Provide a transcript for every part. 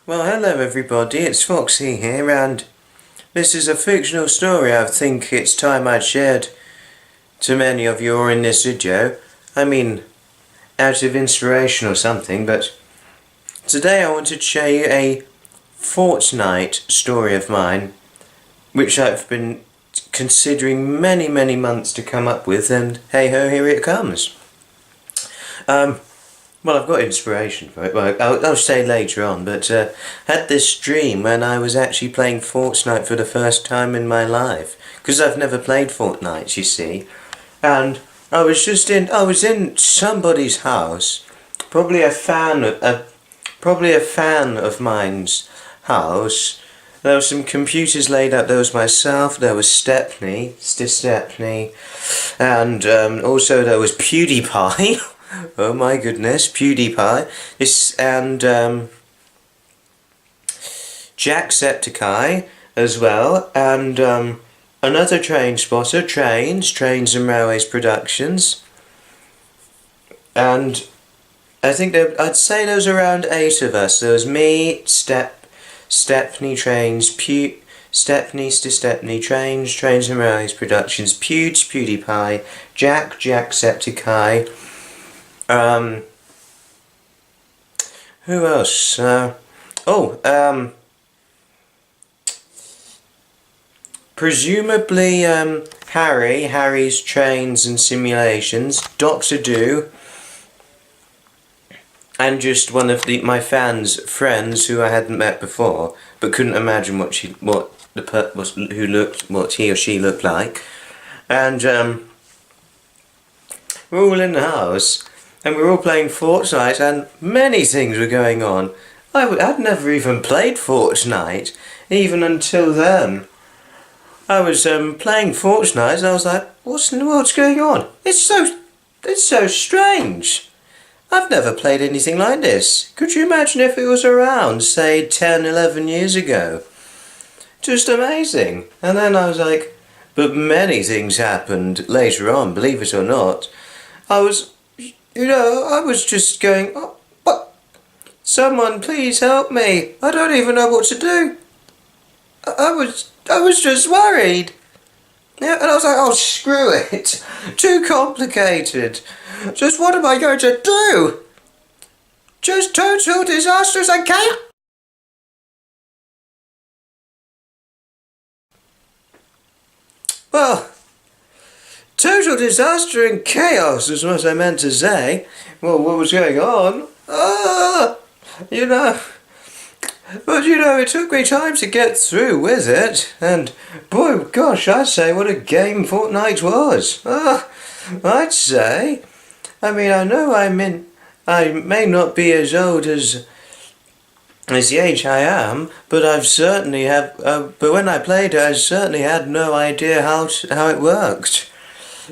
Well, hello everybody, it's Foxy here, and this is a fictional story I think it's time I'd shared to many of you in this video. I mean, out of inspiration or something, but today I wanted to show you a Fortnite story of mine, which I've been considering many months to come up with, and hey ho, here it comes. Well, I've got inspiration for it. Well, I'll say later on, but had this dream when I was actually playing Fortnite for the first time in my life, because I've never played Fortnite, you see, and I was in somebody's house, probably a fan of mine's house. There were some computers laid out. There was myself. There was Stepney, and also there was PewDiePie. Oh my goodness, PewDiePie. And Jacksepticeye as well, and another train spotter, Trains and Railways Productions. And I think I'd say there was around 8 of us. There was me, Stepney Trains, Stepney Trains and Railways Productions, PewDiePie, Jacksepticeye. Who else? Presumably, Harry's Trains and Simulations, Doctor Do, and just one of my fans' friends who I hadn't met before, but couldn't imagine what he or she looked like, and we're all in the house. And we were all playing Fortnite, and many things were going on. I'd never even played Fortnite, even until then. I was playing Fortnite, and I was like, "What's in the world's going on? It's so strange. I've never played anything like this. Could you imagine if it was around, say, 10, 11 years ago? Just amazing." And then I was like, but many things happened later on, believe it or not. I was just going, "Oh, but someone please help me. I don't even know what to do." I was just worried. Yeah, and I was like, "Oh, screw it. Too complicated. Just what am I going to do? Just total disasters and chaos." Well, total disaster and chaos is what I meant to say. Well, what was going on? You know. But it took me time to get through with it. And boy, gosh, I'd say what a game Fortnite was. I'd say. I mean, I know I may not be as old as the age I am, but but when I played it, I certainly had no idea how it worked.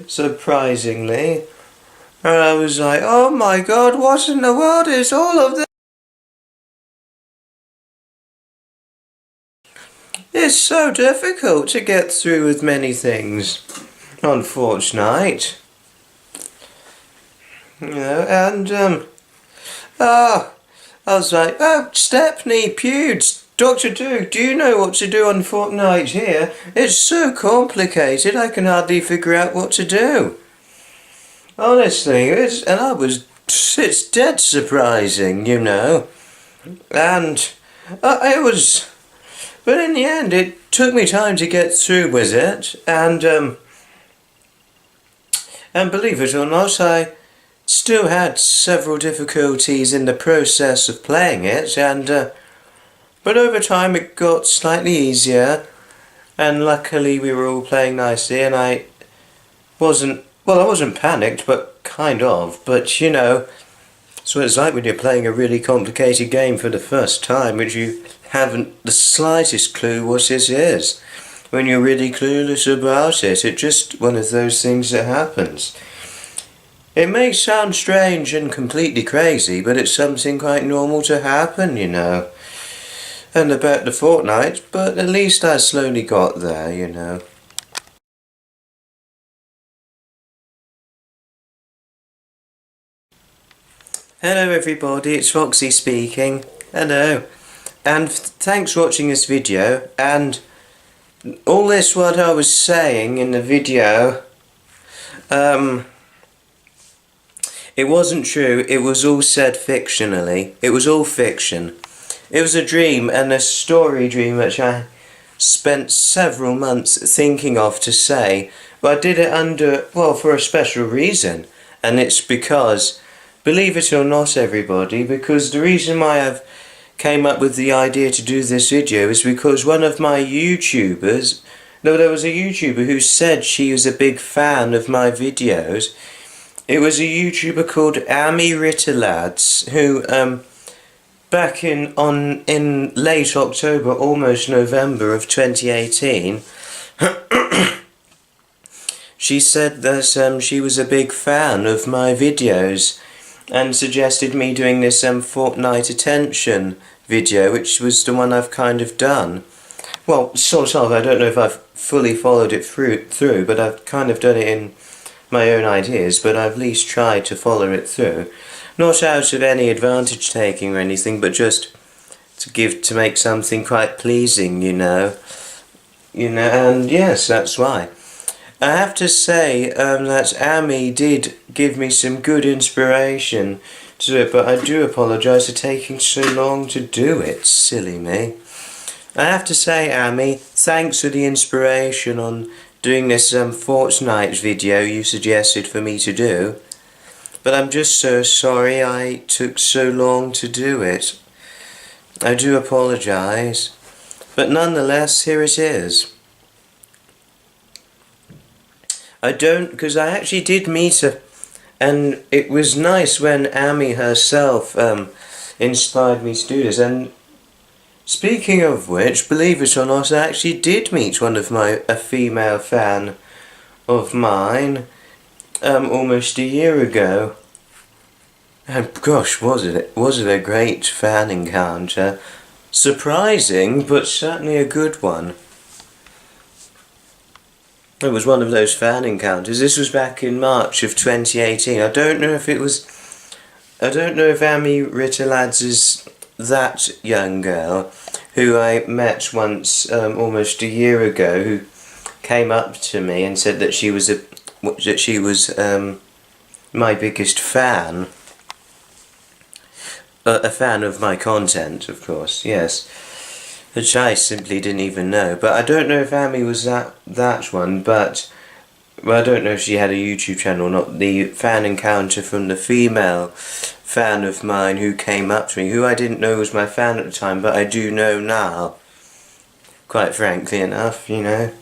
Surprisingly. And I was like, "Oh my god, what in the world is all of this?" It's so difficult to get through with many things on Fortnite. And I was like, "Oh, Stepney, Pewds, Doctor Do you know what to do on Fortnite here? It's so complicated, I can hardly figure out what to do." Honestly, it's dead surprising, and but in the end, it took me time to get through with it, and believe it or not, I still had several difficulties in the process of playing it, but over time it got slightly easier, and luckily we were all playing nicely, and I wasn't panicked, but kind of, but it's what it's like when you're playing a really complicated game for the first time, which you haven't the slightest clue what it is. When you're really clueless about it, it's just one of those things that happens. It may sound strange and completely crazy, but it's something quite normal to happen, And about the Fortnite, but at least I slowly got there, Hello everybody, it's Foxy speaking. Hello. And thanks for watching this video, and all this what I was saying in the video, it wasn't true. It was all said fictionally. It was all fiction. It was a dream, and a story dream which I spent several months thinking of to say, but I did it for a special reason. And it's because, believe it or not everybody, because the reason why I've came up with the idea to do this video is because one of my YouTubers, there was a YouTuber who said she was a big fan of my videos. It was a YouTuber called Amy Rittelads, who back in late October, almost November of 2018, she said that she was a big fan of my videos and suggested me doing this Fortnite attention video, which was the one I've kind of done. Well, sort of. I don't know if I've fully followed it through, but I've kind of done it in my own ideas, but I've at least tried to follow it through. Not out of any advantage taking or anything, but just to make something quite pleasing, you know, and yes, that's why. I have to say that Amy did give me some good inspiration to do it, but I do apologise for taking so long to do it, silly me. I have to say, Amy, thanks for the inspiration on doing this Fortnite video you suggested for me to do, but I'm just so sorry I took so long to do it. I do apologise, but nonetheless, here it is. Because I actually did meet her, and it was nice when Amy herself inspired me to do this. And speaking of which, believe it or not, I actually did meet a female fan of mine almost a year ago. And gosh, was it a great fan encounter. Surprising, but certainly a good one. It was one of those fan encounters. This was back in March of 2018. I don't know if Amy Rittelads is that young girl who I met once almost a year ago, who came up to me and said that she was my biggest fan. A fan of my content, of course, yes. Which I simply didn't even know. But I don't know if Amy was that one, but I don't know if she had a YouTube channel or not. The fan encounter from the female fan of mine who came up to me, who I didn't know was my fan at the time, but I do know now, quite frankly enough, you know.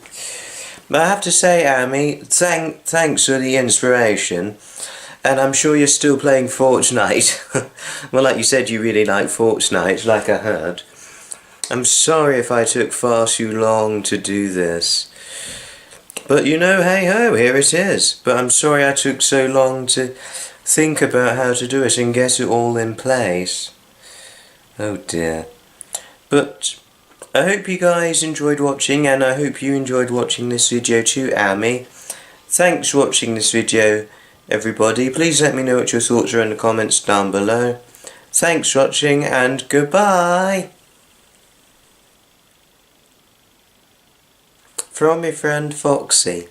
But I have to say, Amy, thanks for the inspiration. And I'm sure you're still playing Fortnite. Well, like you said, you really like Fortnite, like I heard. I'm sorry if I took far too long to do this. But you know, hey ho, here it is. But I'm sorry I took so long to think about how to do it and get it all in place. Oh dear. But I hope you guys enjoyed watching, and I hope you enjoyed watching this video too, Amy. Thanks for watching this video, everybody. Please let me know what your thoughts are in the comments down below. Thanks for watching, and goodbye! From your friend Foxy.